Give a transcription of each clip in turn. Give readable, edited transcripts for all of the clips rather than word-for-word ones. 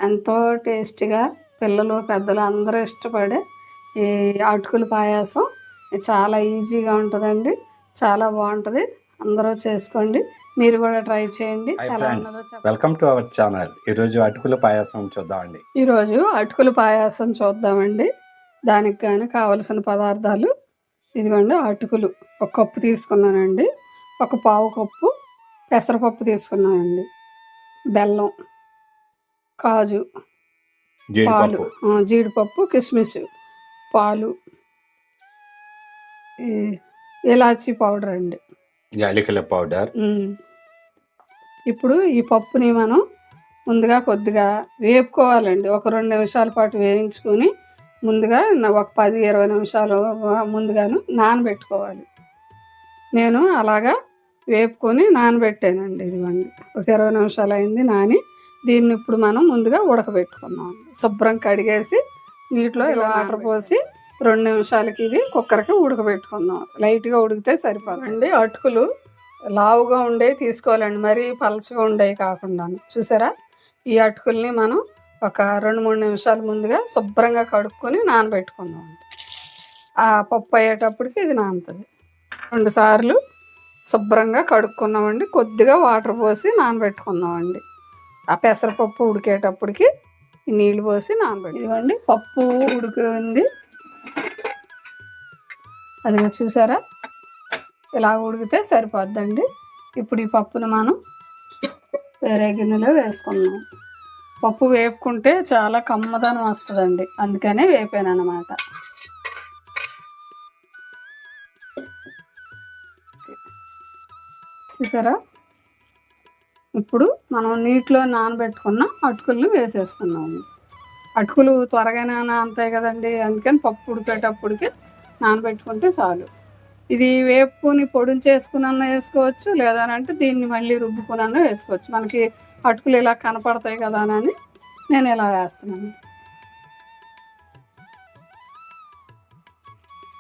ఎంతో టేస్టీగా పిల్లలు పెద్దలు అందరూ ఇష్టపడే ఈ అటుకుల పాయసం చాలా ఈజీగా ఉంటుందండి. చాలా బాగుంటుంది. అందరూ చేసుకోండి. మీరు కూడా ట్రై చేయండి. ఎలా ఉన్నదో వెల్కమ్ టు అవర్ ఛానల్. ఈరోజు అటుకుల పాయసం చూద్దామండి. ఈరోజు అటుకుల పాయసం చూద్దామండి. దానికి కానీ కావలసిన పదార్థాలు ఇదిగోండి. అటుకులు ఒక కప్పు తీసుకున్నానండి. ఒక పావు కప్పు పెసరపప్పు తీసుకున్నానండి. బెల్లం, కాజు, పాలు, జీడిపప్పు, కిస్మిస్, పాలు, ఇలాచీ పౌడర్ అండి, యాలకుల పౌడర్. ఇప్పుడు ఈ పప్పుని మనం ముందుగా కొద్దిగా వేపుకోవాలండి. ఒక 2 నిమిషాల పాటు వేయించుకొని ముందుగా ఒక 10-20 నిమిషాలు ముందుగాను నానబెట్టుకోవాలి. నేను అలాగా వేపుకొని నానబెట్టానండి. ఇదిగోండి ఒక 20 నిమిషాలు అయింది నాని. దీన్ని ఇప్పుడు మనం ముందుగా ఉడకబెట్టుకున్నాం. శుభ్రం కడిగేసి నీటిలో ఇలా వాటర్ పోసి 2 నిమిషాలకి ఇది కుక్కర్కి ఉడకబెట్టుకుందాం. లైట్గా ఉడికితే సరిపోదండి. అటుకులు లావుగా ఉండేవి తీసుకోవాలండి, మరీ పలచగా ఉండేవి కాకుండా. చూసారా, ఈ అటుకుల్ని మనం ఒక 2-3 నిమిషాల ముందుగా శుభ్రంగా కడుక్కొని నానబెట్టుకుందాం. ఆ పప్పు అయ్యేటప్పటికి ఇది నానుతుంది. 2 సార్లు శుభ్రంగా కడుక్కున్నామండి. కొద్దిగా వాటర్ పోసి నానబెట్టుకుందామండి. ఆ పెసరపప్పు ఉడికేటప్పటికి నీళ్ళు పోసి నానబెట్టి ఇదిగోండి. పప్పు ఉడికింది. అది చూసారా, ఇలా ఉడికితే సరిపోద్దండి. ఇప్పుడు ఈ పప్పును మనం వేరే గిన్నెలో వేసుకున్నాం. పప్పు వేపుకుంటే చాలా కమ్మదనం వస్తుందండి, అందుకనే వేపాను అన్నమాట. చూసారా, ఇప్పుడు మనం నీటిలో నానబెట్టుకున్న అటుకులను వేసేసుకున్నాము. అటుకులు త్వరగానే నానతాయి కదండి, అందుకని పప్పు ఉడికేటప్పటికి నానబెట్టుకుంటే చాలు. ఇది వేపుకొని పొడిని చేసుకున్న వేసుకోవచ్చు, లేదనంటే దీన్ని మళ్ళీ రుబ్బుకున్న వేసుకోవచ్చు. మనకి అటుకులు ఇలా కనపడతాయి కదా అని నేను ఇలా వేస్తున్నాను.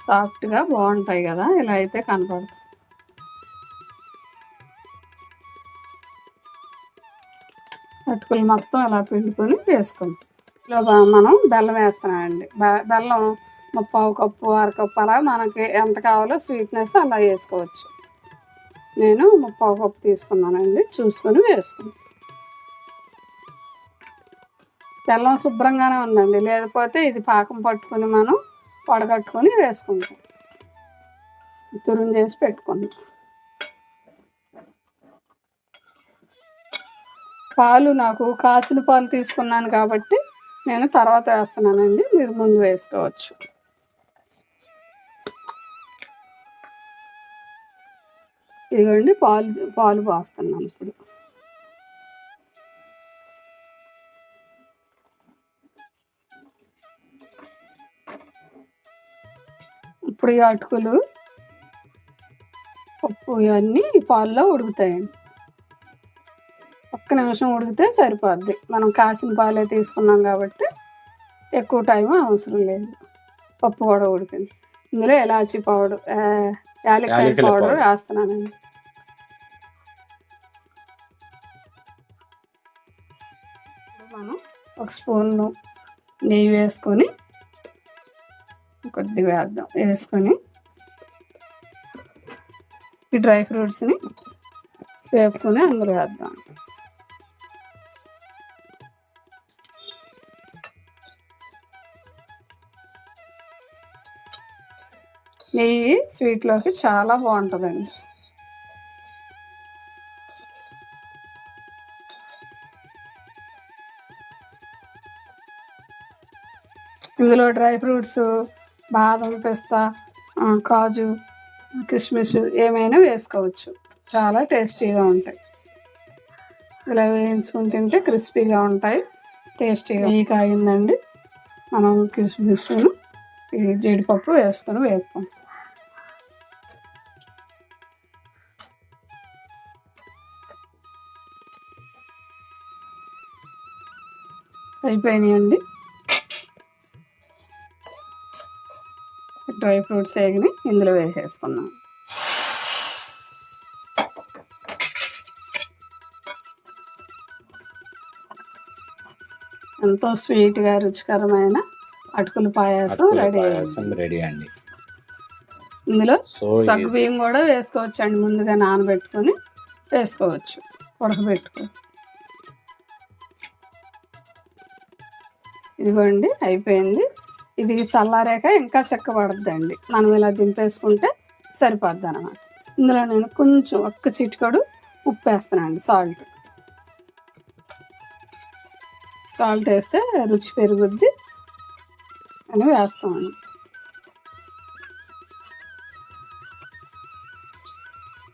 సాఫ్ట్గా బాగుంటాయి కదా, ఇలా అయితే కనపడతాయి. అటుకులు మొత్తం అలా పిండుకొని వేసుకుంటాం. ఇలా మనం బెల్లం వేస్తున్నామండి. బెల్లం 1/4 కప్పు 1/2 కప్పు అలా మనకి ఎంత కావాలో స్వీట్నెస్ అలా వేసుకోవచ్చు. నేను 1/4 కప్పు తీసుకున్నానండి, చూసుకొని వేసుకున్నాను. బెల్లం శుభ్రంగానే ఉందండి, లేకపోతే ఇది పాకం పట్టుకొని మనం వడగట్టుకొని వేసుకుంటాం. తురుము చేసి పెట్టుకుందాం. పాలు నాకు కాసిన పాలు తీసుకున్నాను కాబట్టి నేను తర్వాత వేస్తున్నానండి, మీరు ముందు వేసుకోవచ్చు. ఇదిగోండి పాలు పోస్తున్నాను ఇప్పుడు. ఇప్పుడు ఈ అటుకులు పప్పు ఇవన్నీ ఈ పాలలో ఉడుకుతాయండి. 1 నిమిషం ఉడికితే సరిపోద్ది. మనం కాసిన పాలే తీసుకున్నాం కాబట్టి ఎక్కువ టైం అవసరం లేదు. పప్పు కూడా ఉడికింది. ఇందులో ఇలాచీ పౌడర్, యాలక్కాయ పౌడర్ వేస్తున్నానండి. మనం 1 స్పూన్ నెయ్యి వేసుకొని కొద్దిగా వేద్దాం. వేసుకొని ఈ డ్రై ఫ్రూట్స్ని వేపుకొని అందులో వేద్దాం. నెయ్యి స్వీట్లోకి చాలా బాగుంటుందండి. ఇందులో డ్రై ఫ్రూట్స్, బాదం, పిస్తా, కాజు, కిస్మిస్ ఏమైనా వేసుకోవచ్చు. చాలా టేస్టీగా ఉంటాయి. ఇలా వేయించుకుని తింటే క్రిస్పీగా ఉంటాయి, టేస్టీగా. నెయ్యి కాగిందండి, మనం కిస్మిస్, జీడిపప్పు వేసుకొని వేపుకుంటాం. అయిపోయినాయండి. డ్రై ఫ్రూట్స్ వేగిని ఇందులో వేసేసుకున్నాం. ఎంతో స్వీట్గా రుచికరమైన అటుకుల పాయసం రెడీ అయింది. రెడీ అండి. ఇందులో సగ్గు బియ్యం కూడా వేసుకోవచ్చు అండి. ముందుగా నానబెట్టుకొని వేసుకోవచ్చు, ఉడకబెట్టుకొని. ఇదిగోండి అయిపోయింది. ఇది చల్లారాక ఇంకా చెక్కబడుద్దండి. మనం ఇలా దింపేసుకుంటే సరిపోద్ది అన్నమాట. ఇందులో నేను కొంచెం ఒక్క చిటికెడు ఉప్పు వేస్తానండి. సాల్ట్ వేస్తే రుచి పెరుగుద్ది అని వేస్తామండి.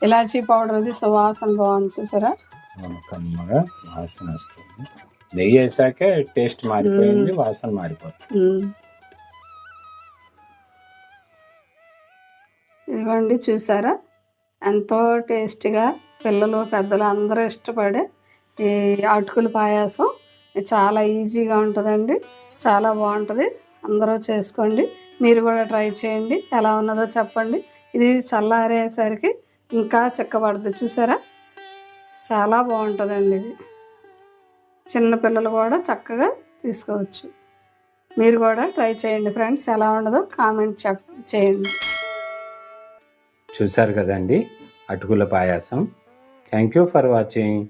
ఇలాచీ పౌడర్ అది సువాసన బాగుంది చూసారా, కమ్మగా వాసన వస్తుంది. నెయ్యి వేసాకే టేస్ట్ మారిపోయింది, వాసన మారిపోతుంది. ఇదిగోండి చూసారా, ఎంతో టేస్టీగా పిల్లలు పెద్దలు అందరూ ఇష్టపడే ఈ అటుకుల పాయసం చాలా ఈజీగా ఉంటుందండి. చాలా బాగుంటుంది. అందరూ చేసుకోండి, మీరు కూడా ట్రై చేయండి. ఎలా ఉన్నదో చెప్పండి. ఇది చల్లారేసరికి ఇంకా చిక్కబడుతుంది చూసారా, చాలా బాగుంటుందండి. ఇది చిన్నపిల్లలు కూడా చక్కగా తీసుకోవచ్చు. మీరు కూడా ట్రై చేయండి ఫ్రెండ్స్. ఎలా ఉండదో కామెంట్ చేయండి. చూసారు కదండి అటుకుల పాయసం. Thank you for watching.